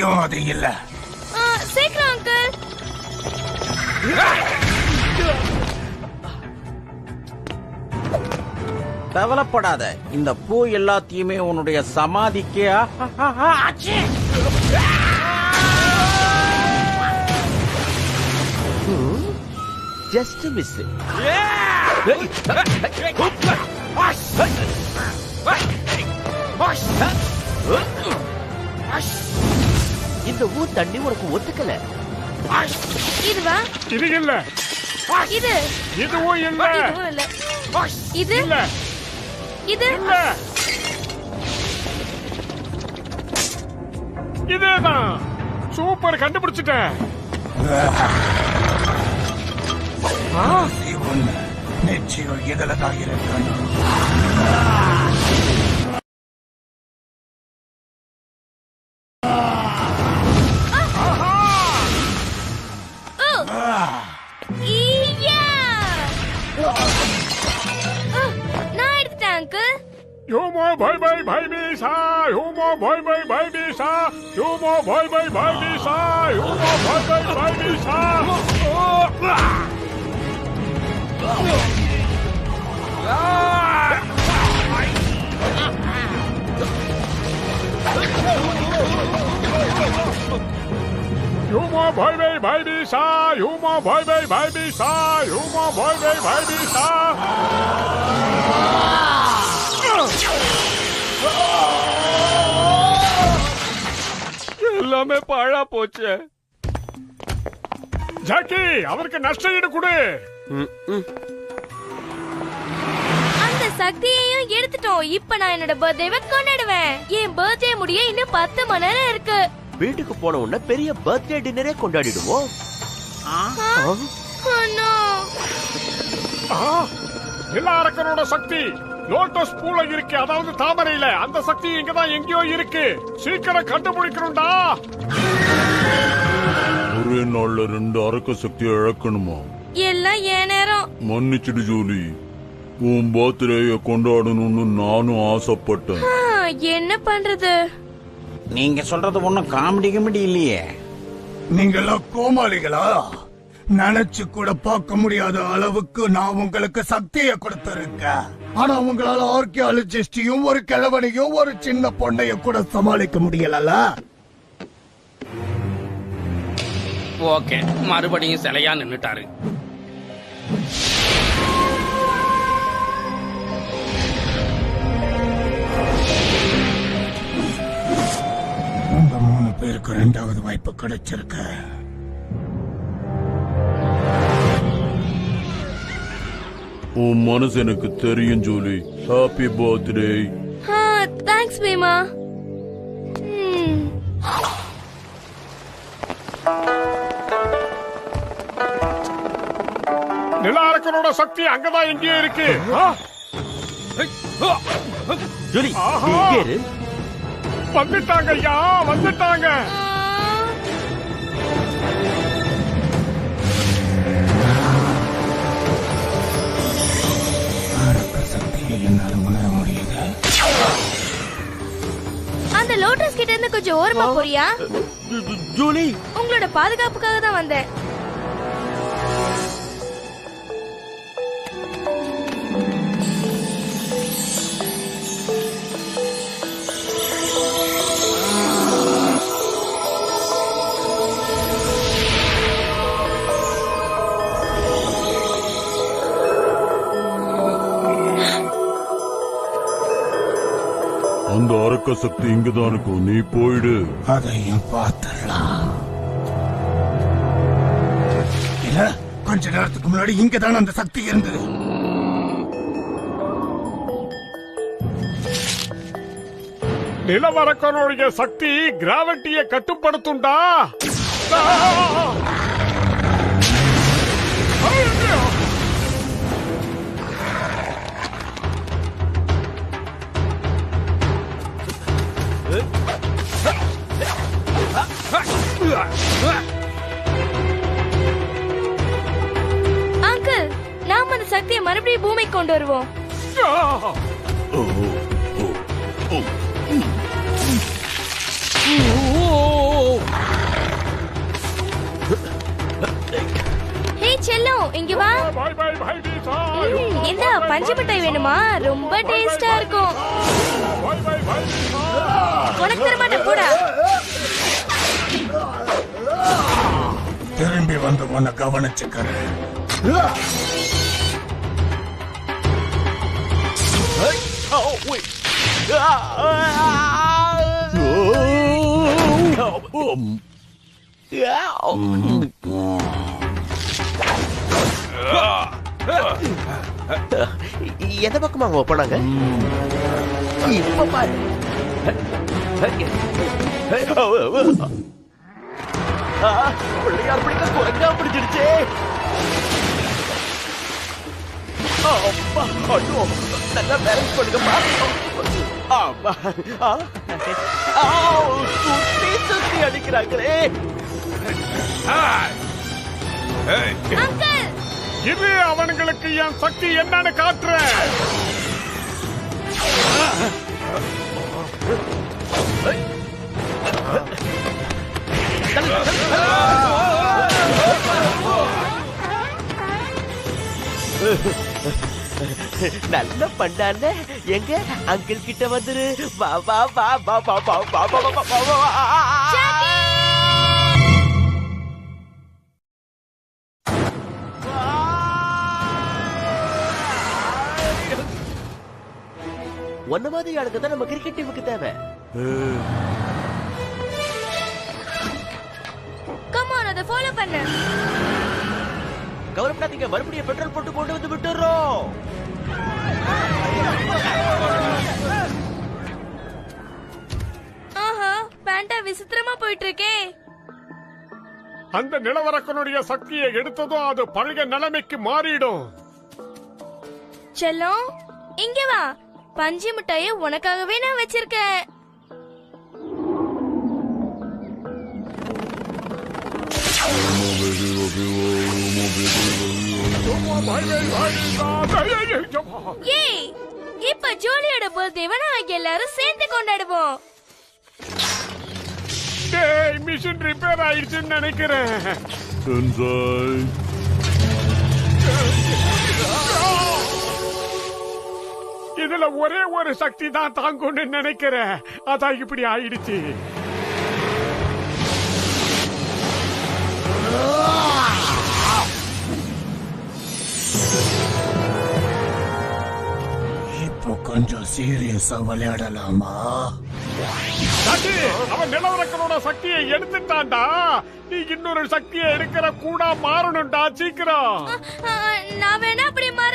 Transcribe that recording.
இங்கேயும் அது இல்ல. சீக்கிரம் அங்கிள். கவலைப்படாத, இந்த பூ எல்லாத்தையுமே உன்னுடைய சமாதிக்கு ஜஸ்ட் மிஸ். இந்த ஊ தண்ணி உனக்கு ஒத்துக்கல. இதுவா? இது இல்ல. இது இதுவும் இல்ல. இதுவும் இல்ல. இது இல்ல. இது இல்ல. இதேதான். சூப்பர், கண்டுபிடிச்சிட்டேன். நிச்சயம் இதுல தான் இருக்கணும். நான் எடுத்துட்டேன் அங்கிள். யோமோ பாய் பாய் பாய் மீசா, யோமோ பாய் பாய் பாய் மீசா, யோமோ பாய் பாய் பாய் மீசா, யோமோ பாய் பாய் பாய் மீசா. யோமோ பாய் பாய் பாய் மீசா, யோமோ பாய் பாய் பாய் மீசா, யோமோ பாய் பாய் பாய் மீசா. எல்லாமே பாழா போச்சு. ஜாக்கி, அவருக்கு நஷ்ட ஈடு கொடு. அந்த சக்தியையும் எடுத்துட்டோம். இப்ப நான் என்னோட பர்த்டேவை கொண்டாடுவேன். என் பர்த்டே முடிய இன்னும் 10 மணி நேரம் இருக்கு. வீட்டுக்கு போன உடனே பெரிய பர்த்டே டின்னரே கொண்டாடிடுவோம். நிலாரக்கனோட சக்தி லோட்டஸ் பூல இருக்கு, அதாவது தாமரையில. அந்த சக்தி இங்கதான் எங்கேயோ இருக்கு. சீக்கிரம் கண்டுபிடிக்கணும்டா. ஒரே நாள்ல 2 அரக்க சக்தியை இழக்கணுமா? எல்லாம் ஏன் நேரம். மன்னிச்சிடு ஜூலி, உன் பர்த்டேய கொண்டாடணும்னு நானும் ஆசைப்பட்டேன். என்ன பண்றது? நீங்க சொல்றது ஒண்ணும் காமெடி கிமெடி இல்லையே. நீங்கெல்லாம் கோமாளிகளா? நினைச்சு கூட பார்க்க முடியாத அளவுக்கு நான் உங்களுக்கு சக்தியை கொடுத்திருக்கேன். ஆனா உங்களால ஆர்கியாலஜிஸ்டையும் ஒரு கிழவனையும் ஒரு சின்ன பொண்ணைய கூட சமாளிக்க முடியல. ஓகே, மறுபடியும் சிலையா நின்னுட்டாரு. உங்க 3 பேருக்கு 2வது வாய்ப்பு கிடைச்சிருக்கு. உன் மனசு எனக்கு தெரியும் Julie. Happy birthday. Thanks Bheema. நிலாரக்கனோட சக்தி அங்கதான் எங்கேயோ இருக்கு. ஜூலி, நீ இங்கே இரு. வந்துட்டாங்க ஐயா, வந்துட்டாங்க. சக்தியை என்னால உணர முடியுது. அந்த லோட்டஸ் கிட்ட இருந்து கொஞ்சம் ஓரமா போறியா? ஜூலி, உங்களோட பாதுகாப்புக்காக தான் வந்தேன். அந்த அரக்க சக்தி இங்கதான் இருக்கும். நீ போயிடு. அதையும் பார்த்துடலாம். இல்ல, கொஞ்ச நேரத்துக்கு முன்னாடி இங்கதான் அந்த சக்தி இருந்தது. நிலவரக்கனுடைய சக்தி கிராவிட்டியை கட்டுப்படுத்தும்டா. அங்கிள், நாம அந்த சக்தியை மறுபடியும் பூமிக்கு கொண்டு வருவோம். பஞ்சு மிட்டாய் வேணுமா? ரொம்ப டேஸ்டா இருக்கும். பாய் பாய் பாய் பீஸா உனக்கு தர மாட்டேன், போடா. திரும்பி வந்து உன்னை கவனிச்சுக்கிறேன். எந்த பக்கமா அவங்க போனாங்க? இப்ப பாரு. பிள்ளையார் பிடிக்க குரங்கா பிடிச்சிருச்சே. நல்லா பேலன்ஸ் பண்ணுங்கப்பா. சுத்தி சுத்தி அடிக்கிறாங்களே. அங்கிள், இது அவனுங்களுக்கு என் சக்தி என்னன்னு காட்டுறேன். நல்ல பண்ணான. எங்க அங்கிள் கிட்ட வந்துரு. வா வா வா வா வா வா வா வா வா வா வா. ஒன்ன மாதிரி ஆளுங்க தான் நம்ம கிரிக்கெட் டீமுக்கு தேவை. கம் ஆன், அதை ஃபாலோ பண்ணு. கவலைப்படாதீங்க, மறுபடியும் பெட்ரோல் போட்டு கொண்டு வந்து விட்டுறோம். ஆஹா, பேண்டா விசித்திரமா போயிட்டு இருக்கே. அந்த நிலவரக்கனுடைய சக்தியை எடுத்ததும் அது பழைய நிலைமைக்கு மாறிடும். செல்லம், இங்க வா. பஞ்சு மிட்டாயை உனக்காகவே நான் வச்சிருக்கேன். ஏய், இப்ப ஜோலியோட பர்த்டேவை நாங்க எல்லாரும் சேர்ந்து கொண்டாடுவோம். டேய், மிஷின் ரிப்பேர் ஆயிடுச்சுன்னு நினைக்கிறேன். சென்சாய் இதுல ஒரே ஒரு சக்தி தான் தாங்கும்னு நினைக்கிறேன். அதான் இப்படி ஆயிடுச்சு. இப்போ கொஞ்சம் சீரியஸா விளையாடலாமா? சக்தி, அவன் நிலவரக்கனோட சக்தியை எடுத்துட்டான்டா. நீ இன்னொரு சக்தியை எடுக்கிற கூட மாறணும்டா, சீக்கிரம். நான் வேணா அப்படி மாற